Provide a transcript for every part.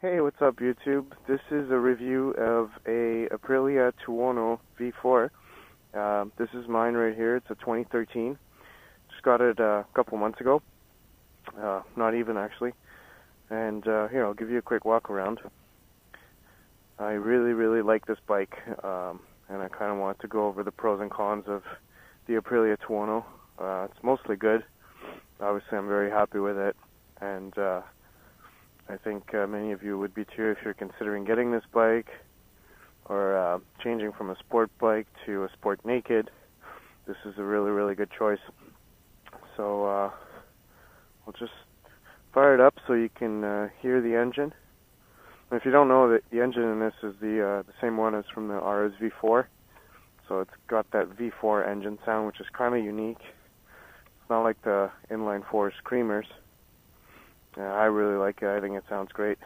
Hey, what's up YouTube? This is a review of a Aprilia Tuono V4. This is mine right here. It's a 2013. Just got it a couple months ago. Not even actually. And here, I'll give you a quick walk around. I really like this bike, and I kind of want to go over the pros and cons of the Aprilia Tuono. It's mostly good. Obviously, I'm very happy with it, and I think many of you would be too if you're considering getting this bike or changing from a sport bike to a sport naked. This is a really good choice. So we'll just fire it up so you can hear the engine. And if you don't know, the engine in this is the same one as from the RS V4. So it's got that V4 engine sound, which is kind of unique. It's not like the inline four screamers. I really like it. I think it sounds great.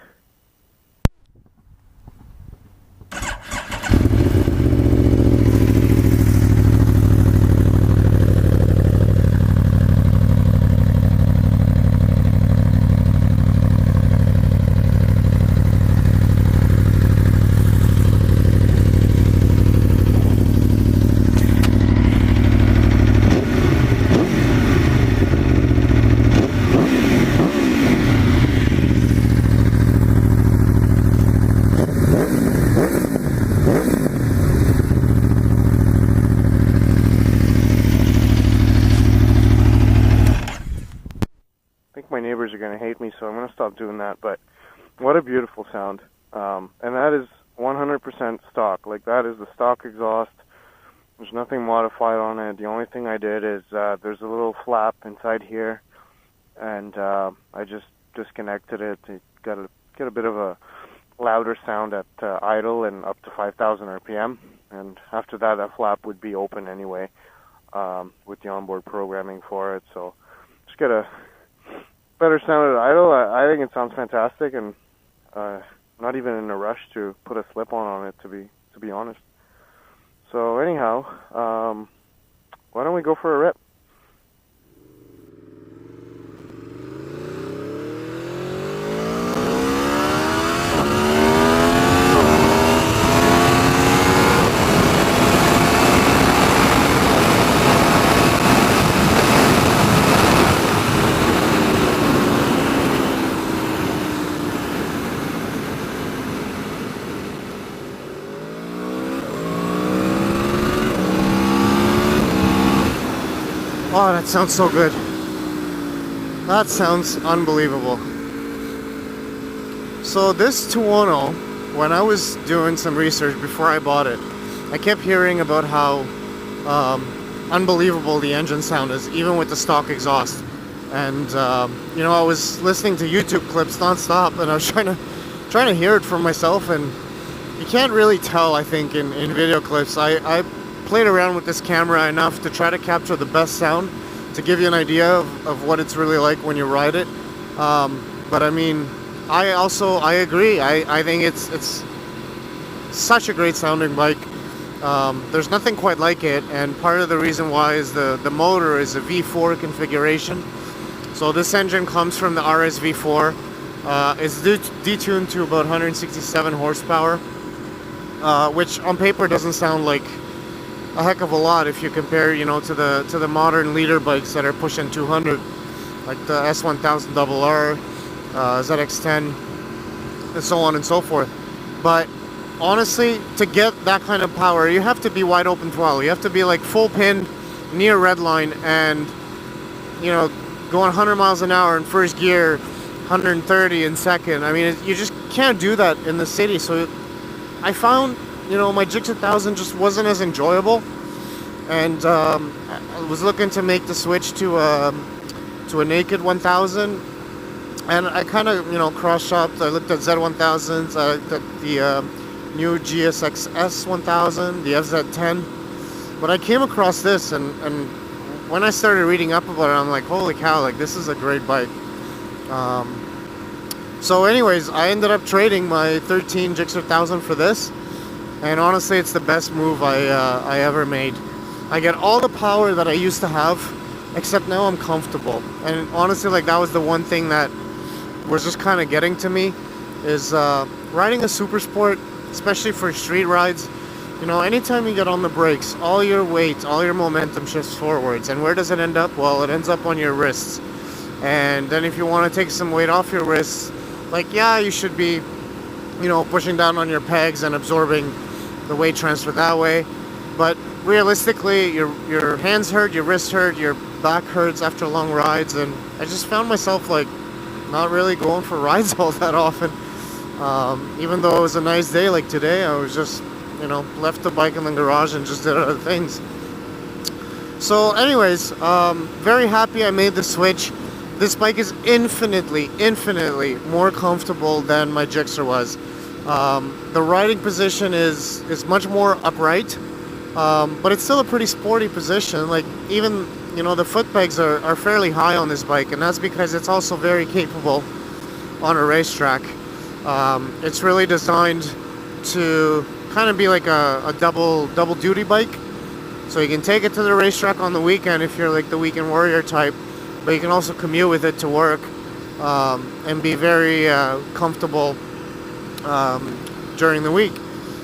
I think my neighbors are going to hate me, so I'm going to stop doing that, but what a beautiful sound. And that is 100% stock. Like, that is the stock exhaust. There's nothing modified on it. The only thing I did is there's a little flap inside here, and I just disconnected it to get a bit of a louder sound at idle and up to 5,000 RPM. And after that, that flap would be open anyway with the onboard programming for it. So just get a better sound at idle. I think it sounds fantastic, and not even in a rush to put a slip-on it, to be honest. So anyhow, why don't we go for a rip? Oh, that sounds so good. That sounds unbelievable. So this Tuono, when I was doing some research before I bought it, I kept hearing about how unbelievable the engine sound is, even with the stock exhaust. And you know, I was listening to YouTube clips nonstop, and I was trying to hear it for myself, and you can't really tell, I think, in video clips. I played around with this camera enough to try to capture the best sound to give you an idea of what it's really like when you ride it. But I mean, I agree. I think it's such a great sounding bike. There's nothing quite like it, and part of the reason why is the motor is a V4 configuration. So this engine comes from the RS V4. It's detuned to about 167 horsepower, which on paper doesn't sound like a heck of a lot if you compare, you know, to the modern leader bikes that are pushing 200, like the S1000RR, ZX10, and so on and so forth. But honestly, to get that kind of power, you have to be wide open throttle. You have to be like full pin, near redline, and you know, going 100 miles an hour in first gear, 130 in second. I mean, you just can't do that in the city. So I found, you know, my gsx-r just wasn't as enjoyable, and I was looking to make the switch to a naked 1000, and I kind of, you know, cross-shopped. I looked at Z1000s, I looked at the new gsx-s 1000, the FZ10, but I came across this, and when I started reading up about it, I'm like, holy cow, like, this is a great bike. So anyways, I ended up trading my 13 gsx-r for this. And honestly, it's the best move I ever made. I get all the power that I used to have, except now I'm comfortable. And honestly, like, that was the one thing that was just kind of getting to me. is riding a super sport, especially for street rides. You know, anytime you get on the brakes, all your weight, all your momentum shifts forwards. And where does it end up? Well, it ends up on your wrists. And then if you want to take some weight off your wrists, like, yeah, you should be, you know, pushing down on your pegs and absorbing the weight transfer that way. But realistically, your hands hurt, your wrists hurt, your back hurts after long rides. And I just found myself, like, not really going for rides all that often. Even though it was a nice day like today, I was just, you know, left the bike in the garage and just did other things. So anyways, very happy I made the switch. This bike is infinitely more comfortable than my Gixxer was. The riding position is much more upright, but it's still a pretty sporty position. Like, even, you know, the foot pegs are fairly high on this bike, and that's because it's also very capable on a racetrack. It's really designed to kind of be like a double duty bike. So you can take it to the racetrack on the weekend if you're like the weekend warrior type, but you can also commute with it to work, and be very comfortable during the week.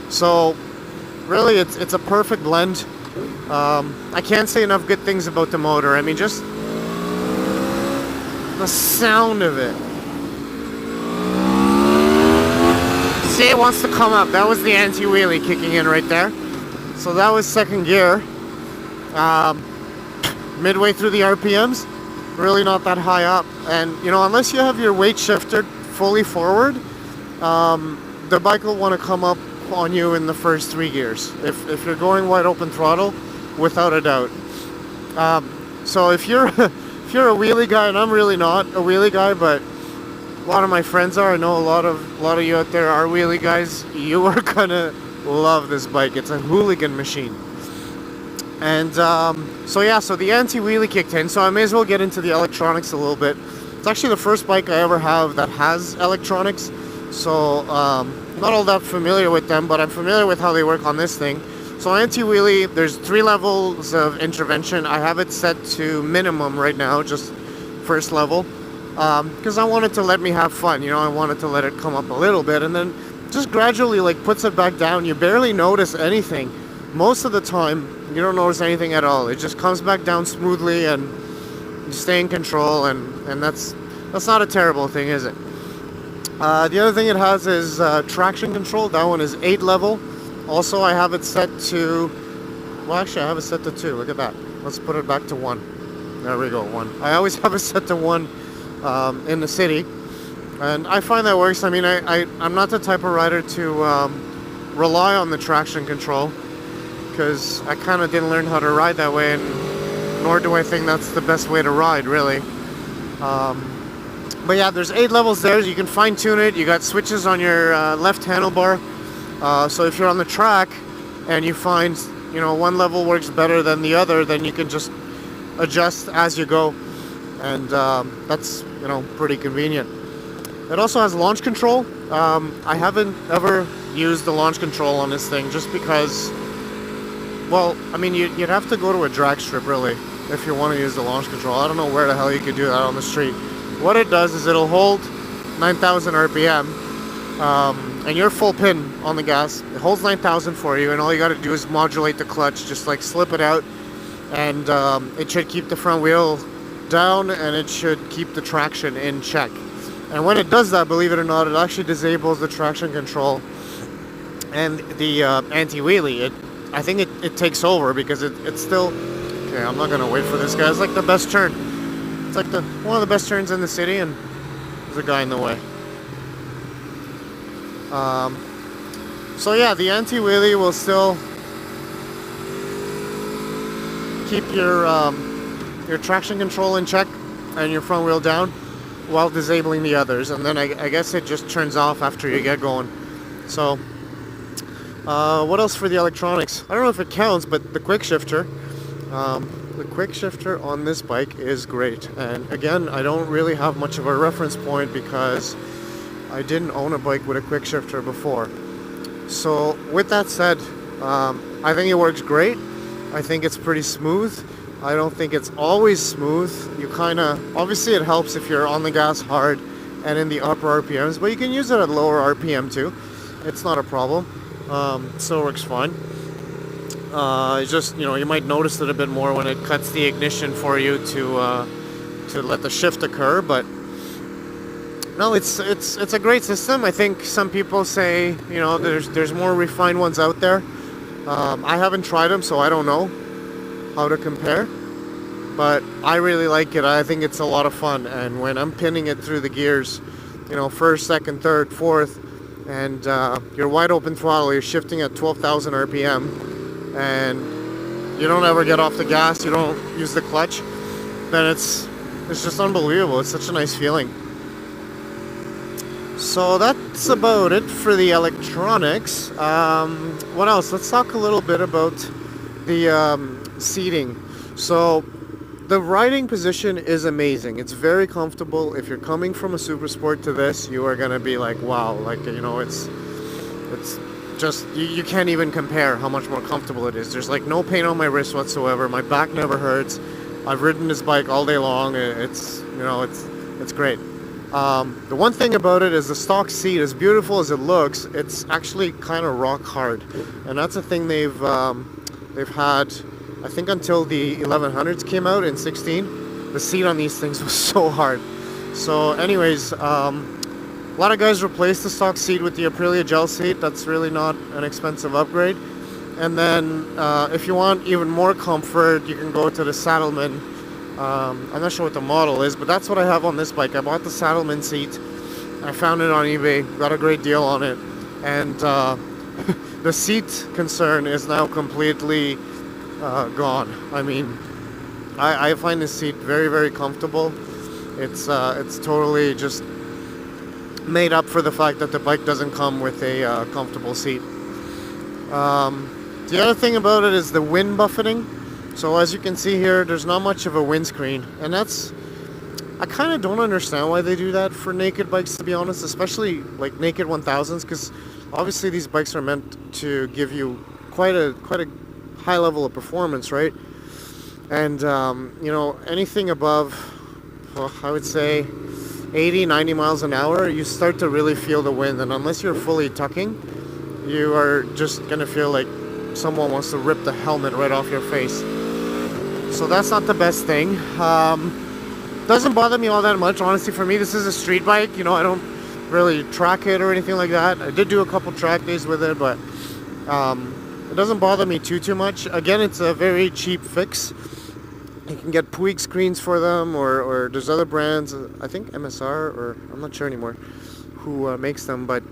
So really, it's a perfect blend. I can't say enough good things about the motor. I mean, just the sound of it. See, it wants to come up. That was the anti-wheelie kicking in right there. So that was second gear. Midway through the RPMs, really not that high up. And, you know, unless you have your weight shifted fully forward, the bike will want to come up on you in the first 3 gears. If you're going wide open throttle, without a doubt. So if you're if you're a wheelie guy, and I'm really not a wheelie guy, but a lot of my friends are. I know a lot of you out there are wheelie guys. You are gonna love this bike. It's a hooligan machine. And so yeah, so the anti-wheelie kicked in. So I may as well get into the electronics a little bit. It's actually the first bike I ever have that has electronics. So not all that familiar with them, but I'm familiar with how they work on this thing. So anti-wheelie, there's 3 levels of intervention. I have it set to minimum right now, just first level. Because I wanted to let me have fun, you know, I wanted to let it come up a little bit, and then just gradually, like, puts it back down. You barely notice anything. Most of the time, you don't notice anything at all. It just comes back down smoothly, and you stay in control, and that's not a terrible thing, is it? The other thing it has is traction control. That one is 8 level. Also, I have it set to, well, actually, I have it set to 2. Look at that. Let's put it back to 1. There we go, 1. I always have it set to 1 in the city, and I find that works. I mean, I'm not the type of rider to rely on the traction control, because I kind of didn't learn how to ride that way, and nor do I think that's the best way to ride, really. But yeah, there's 8 levels there. You can fine tune it. You got switches on your left handlebar. So if you're on the track and you find, you know, one level works better than the other, then you can just adjust as you go. And that's, you know, pretty convenient. It also has launch control. I haven't ever used the launch control on this thing, just because, well, I mean, you'd have to go to a drag strip, really, if you want to use the launch control. I don't know where the hell you could do that on the street. What it does is it'll hold 9,000 RPM, and you're full pin on the gas. It holds 9,000 for you, and all you got to do is modulate the clutch, just like slip it out, and it should keep the front wheel down, and it should keep the traction in check. And when it does that, believe it or not, it actually disables the traction control and the anti-wheelie. I think it takes over, because it's still, okay, I'm not going to wait for this guy. It's like the best turn. It's like one of the best turns in the city, and there's a guy in the way. So yeah, the anti-wheelie will still keep your traction control in check and your front wheel down while disabling the others, and then I guess it just turns off after you get going. So what else for the electronics? I don't know if it counts, but the quick shifter. The quick shifter on this bike is great, and again, I don't really have much of a reference point because I didn't own a bike with a quick shifter before. So with that said, I think it works great. I think it's pretty smooth. I don't think it's always smooth. You kind of, obviously it helps if you're on the gas hard and in the upper RPMs, but you can use it at lower RPM too. It's not a problem. Still works fine. It's just, you might notice it a bit more when it cuts the ignition for you to let the shift occur, but no, it's a great system. I think some people say, there's more refined ones out there. I haven't tried them, so I don't know how to compare, but I really like it. I think it's a lot of fun, and when I'm pinning it through the gears, first, second, third, fourth, and you're wide open throttle, you're shifting at 12,000 RPM, and you don't ever get off the gas, you don't use the clutch, then it's just unbelievable. It's such a nice feeling. So that's about it for the electronics. What else? Let's talk a little bit about the seating. So the riding position is amazing. It's very comfortable. If you're coming from a super sport to this, you are gonna be like, wow, like, it's just, you can't even compare how much more comfortable it is. There's like no pain on my wrist whatsoever. My back never hurts. I've ridden this bike all day long. It's great. The one thing about it is the stock seat, as beautiful as it looks, it's actually kind of rock hard, and that's a thing they've had, I think, until the 1100s came out in 16. The seat on these things was so hard. So anyways, a lot of guys replace the stock seat with the Aprilia gel seat. That's really not an expensive upgrade. And then if you want even more comfort, you can go to the Saddleman. I'm not sure what the model is, but that's what I have on this bike. I bought the Saddleman seat. I found it on eBay, got a great deal on it, and the seat concern is now completely gone. I mean, I find this seat very, very comfortable. It's totally just made up for the fact that the bike doesn't come with a comfortable seat. The other thing about it is the wind buffeting. So as you can see here, there's not much of a windscreen, and I kind of don't understand why they do that for naked bikes, to be honest, especially like naked 1000s, because obviously these bikes are meant to give you quite a high level of performance, right? And anything above, well, I would say 80, 90 miles an hour, you start to really feel the wind, and unless you're fully tucking, you are just gonna feel like someone wants to rip the helmet right off your face. So that's not the best thing. Doesn't bother me all that much, honestly. For me, this is a street bike. I don't really track it or anything like that. I did do a couple track days with it, but it doesn't bother me too much. Again, it's a very cheap fix. You can get Puig screens for them, or there's other brands. I think MSR, or I'm not sure anymore who makes them, but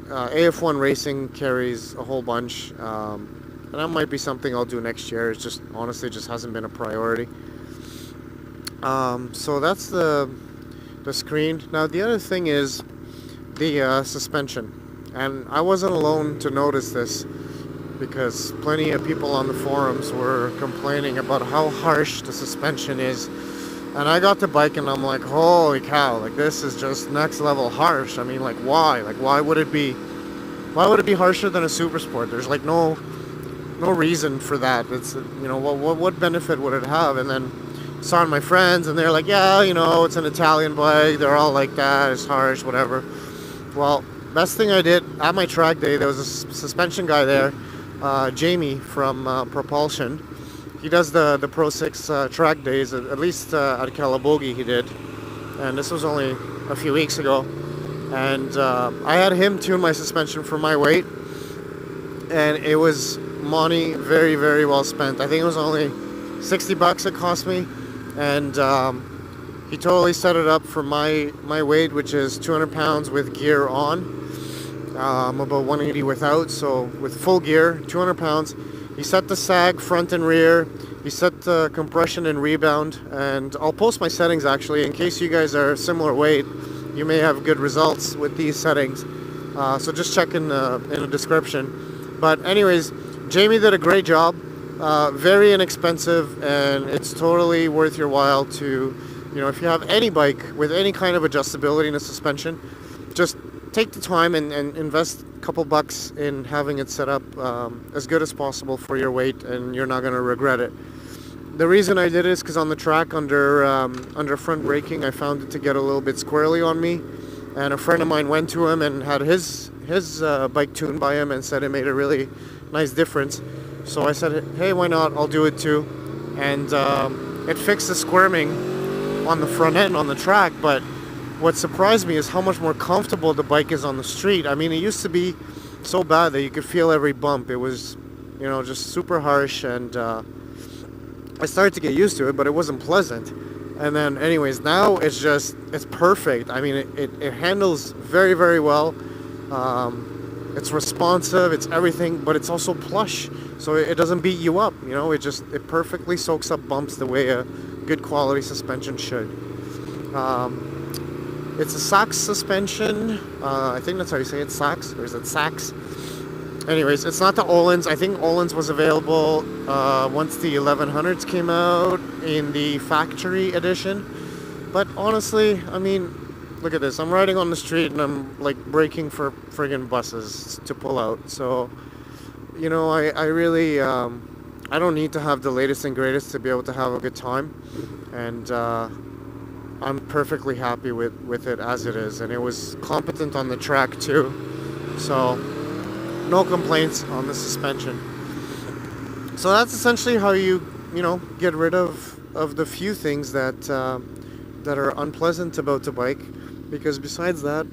AF1 Racing carries a whole bunch. And that might be something I'll do next year. It's just, honestly, just hasn't been a priority. So that's the screen. Now the other thing is the suspension, and I wasn't alone to notice this, because plenty of people on the forums were complaining about how harsh the suspension is. And I got the bike and I'm like, holy cow, like this is just next level harsh. I mean, like why? Like why would it be harsher than a super sport? There's like no reason for that. It's, what benefit would it have? And then saw my friends and they're like, yeah, it's an Italian bike, they're all like that, it's harsh, whatever. Well, best thing I did at my track day, there was a suspension guy there, Jamie from Propulsion. He does the Pro 6 track days, at least at Calabogie he did, and this was only a few weeks ago. And I had him tune my suspension for my weight, and it was money very, very well spent. I think it was only $60 it cost me, and he totally set it up for my weight, which is 200 pounds with gear on. I'm about 180 without, so with full gear, 200 pounds. He set the sag front and rear. He set the compression and rebound, and I'll post my settings actually in case you guys are similar weight. You may have good results with these settings, so just check in the description. But anyways, Jamie did a great job. Very inexpensive, and it's totally worth your while to, if you have any bike with any kind of adjustability in the suspension, just take the time and invest a couple bucks in having it set up as good as possible for your weight, and you're not going to regret it. The reason I did it is because on the track under front braking, I found it to get a little bit squirrely on me, and a friend of mine went to him and had his bike tuned by him and said it made a really nice difference. So I said, hey, why not? I'll do it too. And it fixed the squirming on the front end on the track, but what surprised me is how much more comfortable the bike is on the street. I mean, it used to be so bad that you could feel every bump. It was, just super harsh, and I started to get used to it, but it wasn't pleasant. And then anyways, now it's perfect. I mean, it handles very, very well. It's responsive, it's everything, but it's also plush, so it doesn't beat you up. It perfectly soaks up bumps the way a good quality suspension should. It's a Sachs suspension. I think that's how you say it, Sachs, or is it Sachs? Anyways, it's not the Öhlins. I think Öhlins was available once the 1100s came out in the factory edition. But honestly, I mean, look at this. I'm riding on the street and I'm like braking for friggin' buses to pull out. So, I really, I don't need to have the latest and greatest to be able to have a good time. And I'm perfectly happy with it as it is. And it was competent on the track too. So, no complaints on the suspension. So that's essentially how you get rid of the few things that are unpleasant about the bike, because besides that,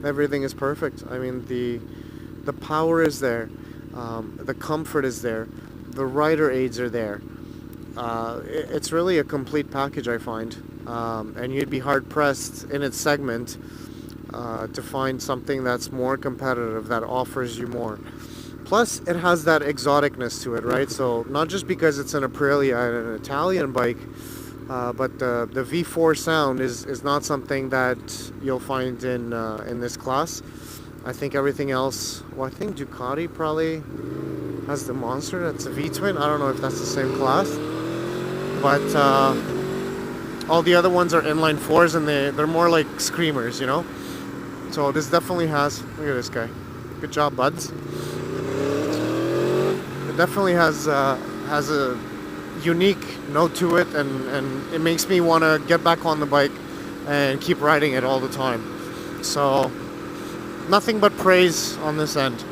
everything is perfect. I mean, the power is there, the comfort is there, the rider aids are there. It's really a complete package, I find, and you'd be hard pressed in its segment to find something that's more competitive, that offers you more. Plus, it has that exoticness to it, right? So not just because it's an Aprilia and an Italian bike, but the V4 sound is not something that you'll find in this class. I think everything else, I think Ducati probably has the Monster. That's a V-twin. I don't know if that's the same class, but all the other ones are inline fours, and they're more like screamers, So this definitely has, look at this guy. Good job, buds. It definitely has a unique note to it, and it makes me want to get back on the bike and keep riding it all the time. So nothing but praise on this end.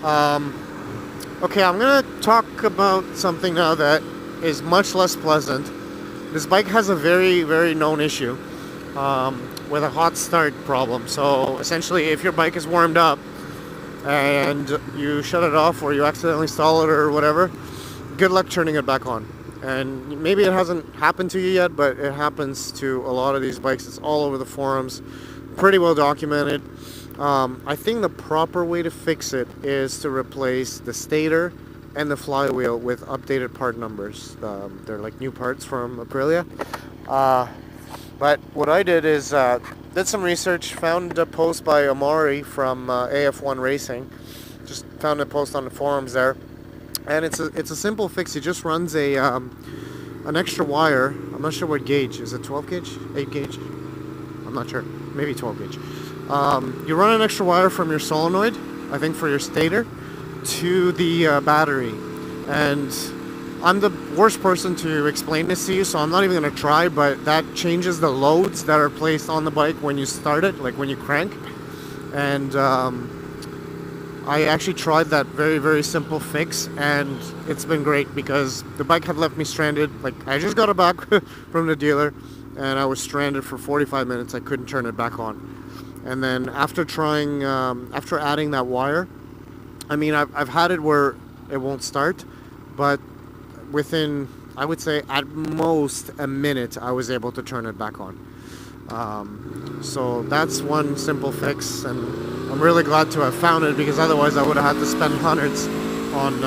Okay, I'm going to talk about something now that is much less pleasant. This bike has a very, very known issue with a hot start problem. So essentially, if your bike is warmed up and you shut it off, or you accidentally stall it or whatever, good luck turning it back on. And maybe it hasn't happened to you yet, but it happens to a lot of these bikes. It's all over the forums, pretty well documented. I think the proper way to fix it is to replace the stator and the flywheel with updated part numbers. They're like new parts from Aprilia. But what I did is did some research, found a post by Amari from AF1 Racing. Just found a post on the forums there, and it's a simple fix. He just runs an extra wire. I'm not sure what gauge. Is it 12 gauge? 8 gauge? I'm not sure. Maybe 12 gauge. You run an extra wire from your solenoid, I think for your stator, to the battery. And I'm the worst person to explain this to you, so I'm not even going to try, but that changes the loads that are placed on the bike when you start it, like when you crank. And I actually tried that very, very simple fix, and it's been great, because the bike had left me stranded. Like, I just got it back from the dealer, and I was stranded for 45 minutes. I couldn't turn it back on. And then after adding that wire, I mean, I've had it where it won't start, but within, I would say, at most a minute, I was able to turn it back on. So that's one simple fix, and I'm really glad to have found it, because otherwise I would have had to spend hundreds on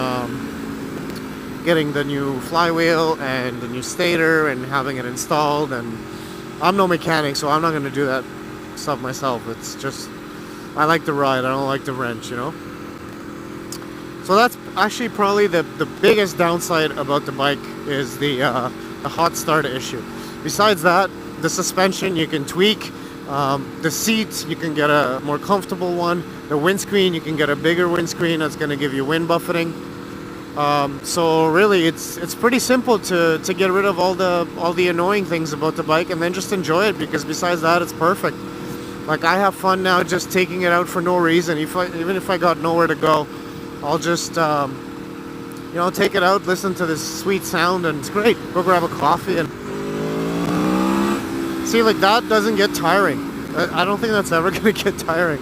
getting the new flywheel and the new stator and having it installed. And I'm no mechanic, so I'm not going to do that stuff myself. It's just, I like to ride, I don't like to wrench, So that's actually probably the biggest downside about the bike, is the hot start issue. Besides that, the suspension you can tweak, the seat you can get a more comfortable one, the windscreen you can get a bigger windscreen that's going to give you wind buffeting. So really it's pretty simple to get rid of all the annoying things about the bike, and then just enjoy it, because besides that, it's perfect. Like, I have fun now just taking it out for no reason. Even if I got nowhere to go, I'll just you know, take it out, listen to this sweet sound, and it's great. Go grab a coffee and see, like, that doesn't get tiring. I don't think that's ever gonna get tiring.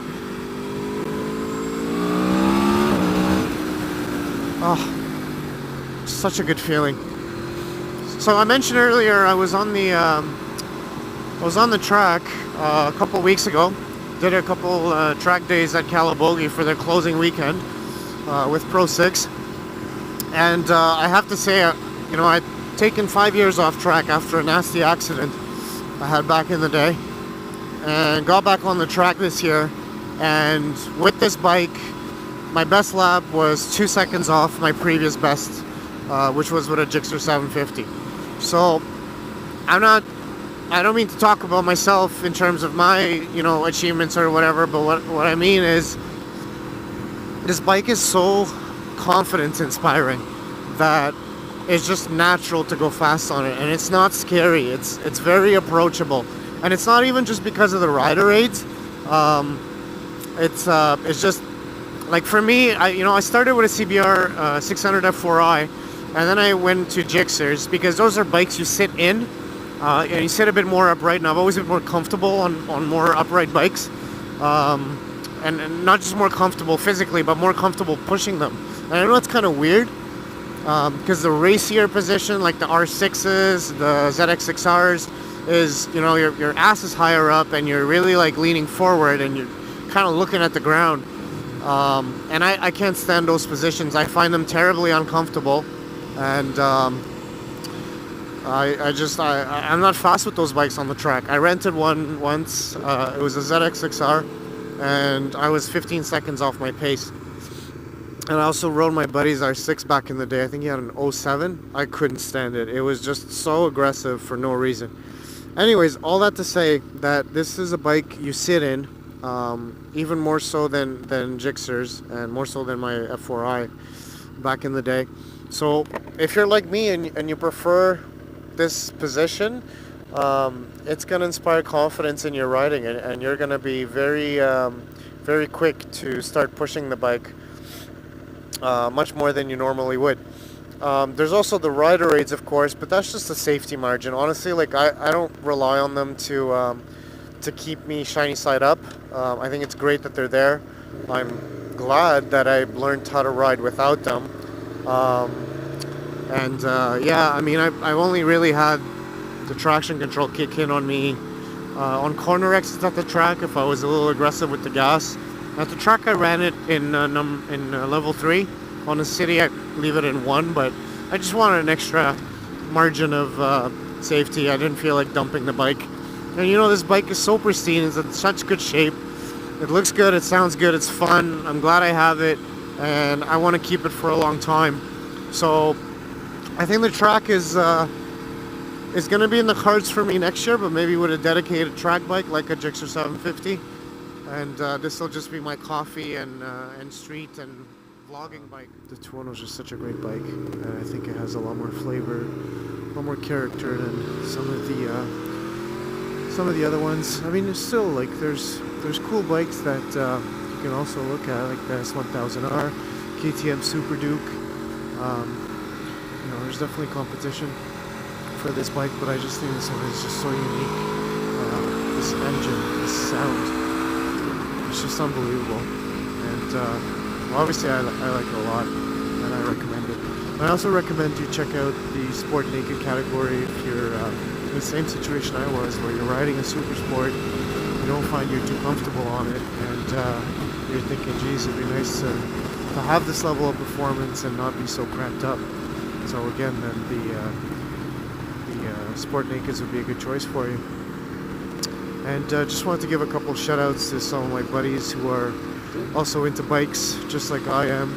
Oh, such a good feeling. So I mentioned earlier I was on the track a couple weeks ago. Did a couple track days at Calabogie for their closing weekend with Pro 6. And I have to say, you know, I'd taken 5 years off track after a nasty accident I had back in the day, and got back on the track this year. And with this bike, my best lap was 2 seconds off my previous best, which was with a Gixxer 750. So I don't mean to talk about myself in terms of my, you know, achievements or whatever, but what I mean is, this bike is so confidence inspiring that it's just natural to go fast on it, and it's not scary. It's very approachable, and it's not even just because of the rider aids. It's just like, for me, I started with a CBR 600 F4i, and then I went to Gixxers because those are bikes you sit in, and you sit a bit more upright, and I've always been more comfortable on more upright bikes, and not just more comfortable physically, but more comfortable pushing them. And I know it's kind of weird, because the racier position, like the R6s, the ZX-6Rs, is, you know, your ass is higher up, and you're really like leaning forward, and you're kind of looking at the ground. And I can't stand those positions. I find them terribly uncomfortable, and I'm not fast with those bikes on the track. I rented one once. It was a ZX-6R, and I was 15 seconds off my pace. And I also rode my buddy's R6 back in the day. I think he had an 07. I couldn't stand it. It was just so aggressive for no reason. Anyways, all that to say that this is a bike you sit in, even more so than Gixxers, and more so than my F4i back in the day. So if you're like me and you prefer this position, it's going to inspire confidence in your riding, and you're going to be very, very quick to start pushing the bike. Much more than you normally would. There's also the rider aids, of course, but that's just a safety margin. Honestly, like, I don't rely on them to keep me shiny side up. I think it's great that they're there. I'm glad that I learned how to ride without them. Yeah, I mean, I've only really had the traction control kick in on me on corner exits at the track if I was a little aggressive with the gas. At the track, I ran it in level 3. On the city, I leave it in 1, but I just wanted an extra margin of safety. I didn't feel like dumping the bike. And you know, this bike is so pristine. It's in such good shape. It looks good. It sounds good. It's fun. I'm glad I have it, and I want to keep it for a long time. So I think the track is going to be in the cards for me next year, but maybe with a dedicated track bike like a Gixxer 750. And this will just be my coffee and street and vlogging bike. The Tuono is just such a great bike, and I think it has a lot more flavor, a lot more character than some of the other ones. I mean, there's still, like, there's cool bikes that you can also look at, like the S1000R, KTM Super Duke. You know, there's definitely competition for this bike, but I just think this one is just so unique. This engine, this sound. It's just unbelievable, and obviously I like it a lot, and I recommend it. I also recommend you check out the Sport Naked category if you're in the same situation I was, where you're riding a super sport, you don't find you're too comfortable on it, and you're thinking, geez, it'd be nice to have this level of performance and not be so cramped up. So again, then the Sport Nakeds would be a good choice for you. And just wanted to give a couple shout outs to some of my buddies who are also into bikes, just like I am.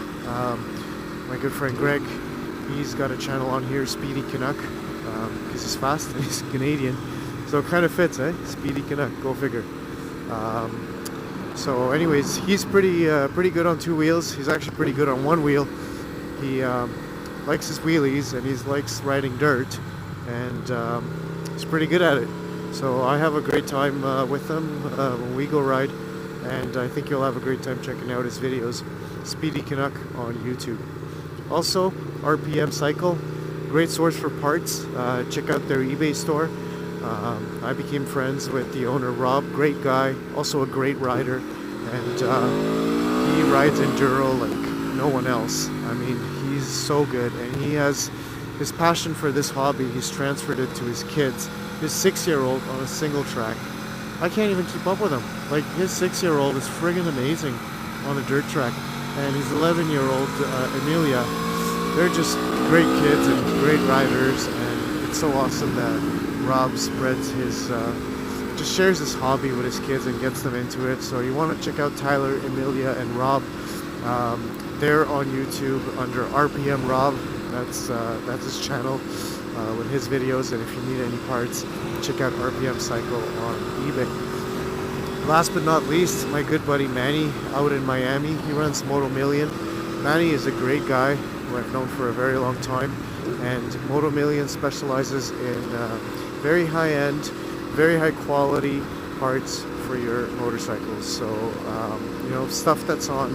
My good friend Greg, he's got a channel on here, Speedy CANUCK, because he's fast and he's Canadian. So it kind of fits, eh? Speedy CANUCK, go figure. So anyways, he's pretty good on 2 wheels. He's actually pretty good on 1 wheel. He likes his wheelies, and he likes riding dirt, and he's pretty good at it. So I have a great time with him when we go ride, and I think you'll have a great time checking out his videos. SPEEDY CANUCK on YouTube. Also, RPM Cycle, great source for parts. Check out their eBay store. I became friends with the owner, Rob, great guy, also a great rider, and he rides enduro like no one else. I mean, he's so good, and he has his passion for this hobby. He's transferred it to his kids. His 6-year-old on a single track. I can't even keep up with him. Like, his 6-year-old is friggin' amazing on a dirt track, and his 11-year-old Amelia, they're just great kids and great riders, and it's so awesome that Rob spreads his, just shares his hobby with his kids and gets them into it. So you want to check out Tyler, Amelia, and Rob. They're on YouTube under RPM Rob. That's his channel with his videos. And if you need any parts, check out RPM Cycle on eBay. Last but not least, my good buddy Manny out in Miami. He runs Moto Million. Manny is a great guy who I've known for a very long time, and Moto Million specializes in very high-end, very high-quality parts for your motorcycles. So, you know, stuff that's on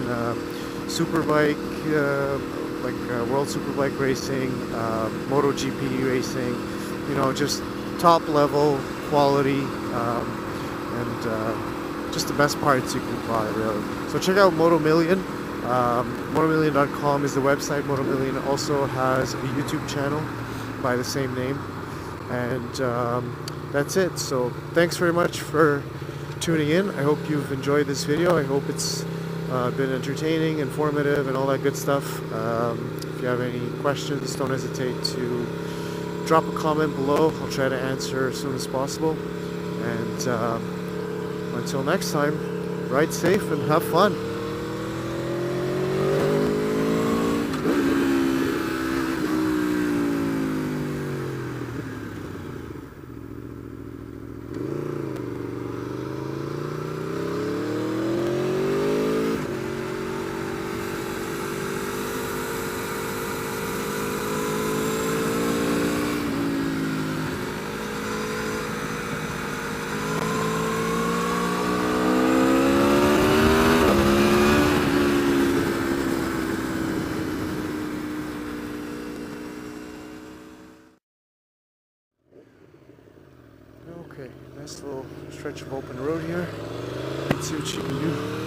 superbike, like World Superbike racing, MotoGP racing, you know, just top-level quality, and just the best parts you can buy, really. So check out Moto Million. Motomillion.com is the website. Moto Million also has a YouTube channel by the same name. And that's it. So thanks very much for tuning in. I hope you've enjoyed this video. I hope it's been entertaining, informative, and all that good stuff. If you have any questions, don't hesitate to drop a comment below. I'll try to answer as soon as possible. And until next time, ride safe and have fun. Okay, nice little stretch of open road here. Let's see what you can do.